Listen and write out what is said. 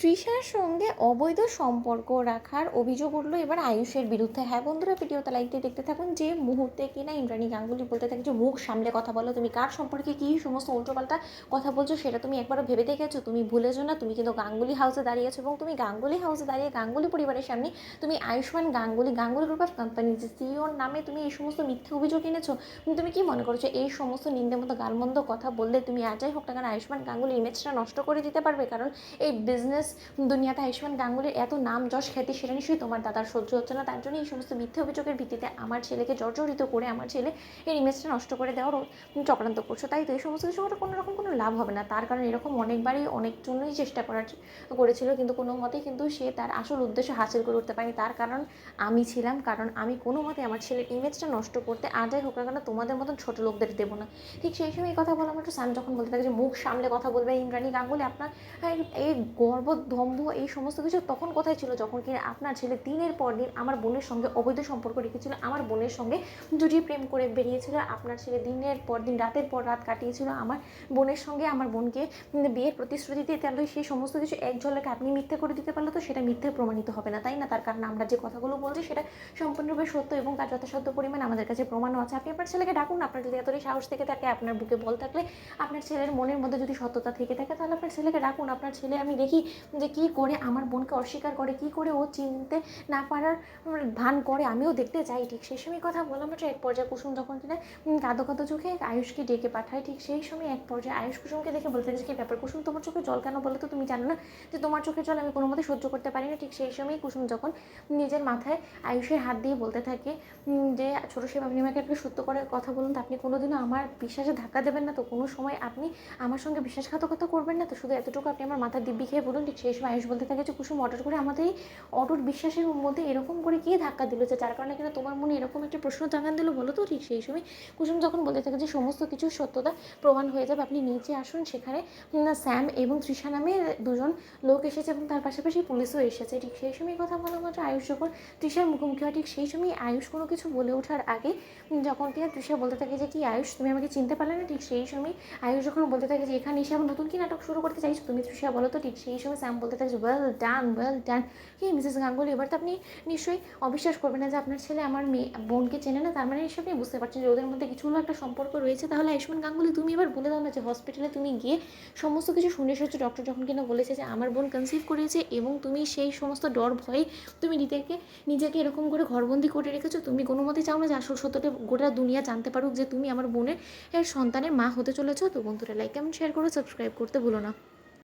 তৃষার সঙ্গে অবৈধ সম্পর্ক রাখার অভিযোগ উঠল এবার আয়ুষের বিরুদ্ধে। হ্যাঁ বন্ধুরা, ভিডিওতে লাইক দিয়ে দেখতে থাকুন। যে মুহূর্তে কিনা ইন্দ্রাণী গাঙ্গুলি বলতে থাকে যে মুখ সামলে কথা বলো, তুমি কার সম্পর্কে কী সমস্ত উল্টোপাল্টা কথা বলছো সেটা তুমি একবারও ভেবে দেখেছো? তুমি ভুলেছো না তুমি কিন্তু গাঙ্গুলি হাউসে দাঁড়িয়েছো, এবং তুমি গাঙ্গুলি হাউসে দাঁড়িয়ে গাঙ্গুলি পরিবারের সামনে তুমি Ayushman Ganguly Ganguly group of company যে সিইওর নামে তুমি এই সমস্ত মিথ্যে অভিযোগ এনেছো। তুমি কি মনে করছো এই সমস্ত নিন্দে মতো গালমন্দ কথা বললে তুমি আর যাই হোক না কেন আয়ুষ্মান গাঙ্গুলির ইমেজটা নষ্ট করে দিতে পারবে? কারণ এই বিজনেস দুনিয়াতে আয়ুষ্মান গাঙ্গুলির এত নাম যশ খ্যাতি সেটা নিশ্চয়ই তোমার দাদার সহ্য হচ্ছে না। তার জন্য এই সমস্ত মিথ্যে অভিযোগের ভিত্তিতে আমার ছেলেকে জর্জরিত করে আমার ছেলে এর ইমেজটা নষ্ট করে দেওয়ার চক্রান্ত করছো। তাই তো এই সমস্ত কিছু করে কোনো রকম কোনো লাভ হবে না। তার কারণ এরকম অনেকবারই অনেকজনই চেষ্টা করেছিল, কিন্তু কোনো মতেই কিন্তু সে তার আসল উদ্দেশ্য হাসিল করে উঠতে পারেনি। তার কারণ আমি ছিলাম, কারণ আমি কোনো মতে আমার ছেলের ইমেজটা নষ্ট করতে আর যাই হোক না কেন তোমাদের মতন ছোটো লোকদের দেবো না। ঠিক সেই সময় এই কথা বলা মাত্র স্যাম যখন বলতে থাকে যে মুখ সামলে কথা বলবে ইন্দ্রাণী গাঙ্গুলি, আপনার এই গর্ব দম্ভ এই সমস্ত কিছু তখন কোথায় ছিল যখন কি আপনার ছেলে দিনের পর দিন আমার বোনের সঙ্গে অবৈধ সম্পর্ক রেখেছিল, আমার বোনের সঙ্গে জুটিয়ে প্রেম করে বেরিয়েছিল। আপনার ছেলে দিনের পর দিন রাতের পর রাত কাটিয়েছিল আমার বোনের সঙ্গে, আমার বোনকে বিয়ের প্রতিশ্রুতি দিয়ে, তাহলে সেই সমস্ত কিছু এক ঝলকে আপনি মিথ্যে করে দিতে পারলে তো সেটা মিথ্যে প্রমাণিত হবে না, তাই না? তার কারণ আমরা যে কথাগুলো বলছি সেটা সম্পূর্ণরূপে সত্য এবং তার যথাসাধ্য পরিমাণ আমাদের কাছে প্রমাণও আছে। আপনি আপনার ছেলেকে ডাকুন, আপনার যদি এতটাই সাহস থেকে থাকে, আপনার বুকে বল থাকলে, আপনার ছেলের মনের মধ্যে যদি সত্যতা থেকে থাকে, তাহলে আপনার ছেলেকে ডাকুন। আপনার ছেলে আমি দেখি যে কী করে আমার বোনকে অস্বীকার করে, কী করে ও চিনতে না পারার ভান করে, আমিও দেখতে চাই। ঠিক সেই সময় কথা বললাম মাত্র এক পর্যায়ে কুসুম যখন কিনা কাঁদো কাঁদো চোখে আয়ুষকে ডেকে পাঠায়, ঠিক সেই সময় এক পর্যায়ে আয়ুষ কুসুমকে দেখে বলতে থাকে যে কী ব্যাপার কুসুম, তোমার চোখে জল কেন বলো তো? তুমি জানো না যে তোমার চোখের জল আমি কোনো মতে সহ্য করতে পারি না? ঠিক সেই সময় কুসুম যখন নিজের মাথায় আয়ুষের হাত দিয়ে বলতে থাকে যে ছোটো সাহেব, আপনি আমাকে একটা সত্য করে কথা বলুন তো, আপনি কোনোদিনও আমার বিশ্বাসে ধাক্কা দেবেন না তো? কোনো সময় আপনি আমার সঙ্গে বিশ্বাসঘাতকতা করবেন না তো? শুধু এতটুকু আপনি আমার মাথার দিব্যি খেয়ে বলুন। ঠিক সেই সময় আয়ুষ বলতে থাকে যে কুসুম, অর্ডার করে আমাদের এই অটুট বিশ্বাসের মধ্যে এরকম করে কে ধাক্কা দিল যে যার কারণে কিন্তু তোমার মনে এরকম একটা প্রশ্ন জাগান দিল, বলো তো? ঠিক সেই সময় কুসুম যখন বলতে থাকে যে সমস্ত কিছু সত্যতা প্রমাণ হয়ে যাবে, আপনি নিচে আসুন। সেখানে স্যাম এবং তৃষা নামে দুজন লোক এসেছে এবং তার পাশাপাশি পুলিশও এসেছে। ঠিক সেই সময় কথা বলা মাত্র আয়ুষ যখন তৃষার মুখোমুখি হয়, ঠিক সেই সময় আয়ুষ কোনো কিছু বলে ওঠার আগে যখন কিনা তৃষা বলতে থাকে যে কি আয়ুষ, তুমি আমাকে চিনতে পারলে না? ঠিক সেই সময় আয়ুষ যখন বলতে থাকে যে এখানে এসে আবার নতুন কি নাটক শুরু করতে চাইছো তুমি তৃষা, বলো তো? ঠিক সেই সময় স্যাম বলতে থাকে যে ওয়েল ডান, ওয়েল ডান। কি মিসেস গাঙ্গুলি, এবার তো আপনি নিশ্চয়ই অবিশ্বাস করবেন না যে আপনার ছেলে আমার মেয়ে বোনকে চেনে না। তার মানে হিসেবে বুঝতে পারছেন যে ওদের মধ্যে কিছু হলো একটা সম্পর্ক রয়েছে। তাহলে আয়ুষ্মান গাঙ্গুলি, তুমি এবার বলে দাও না যে হসপিটালে তুমি গিয়ে সমস্ত কিছু শুনে এসেছো, ডক্টর যখন কিনা বলেছে যে আমার বোন কনসিভ করেছে, এবং তুমি সেই সমস্ত ডর ভয়ে তুমি নিজেকে এরকম করে ঘরবন্দি করে রেখেছো। তুমি কোনো মতেই চাও না যে আসল সত্যটা গোটা দুনিয়া জানতে পারুক যে তুমি আমার বোনের সন্তানের মা হতে চলেছো। তো বন্ধুরা, লাইক কমেন্ট শেয়ার করো, সাবস্ক্রাইব করতে ভুলো না।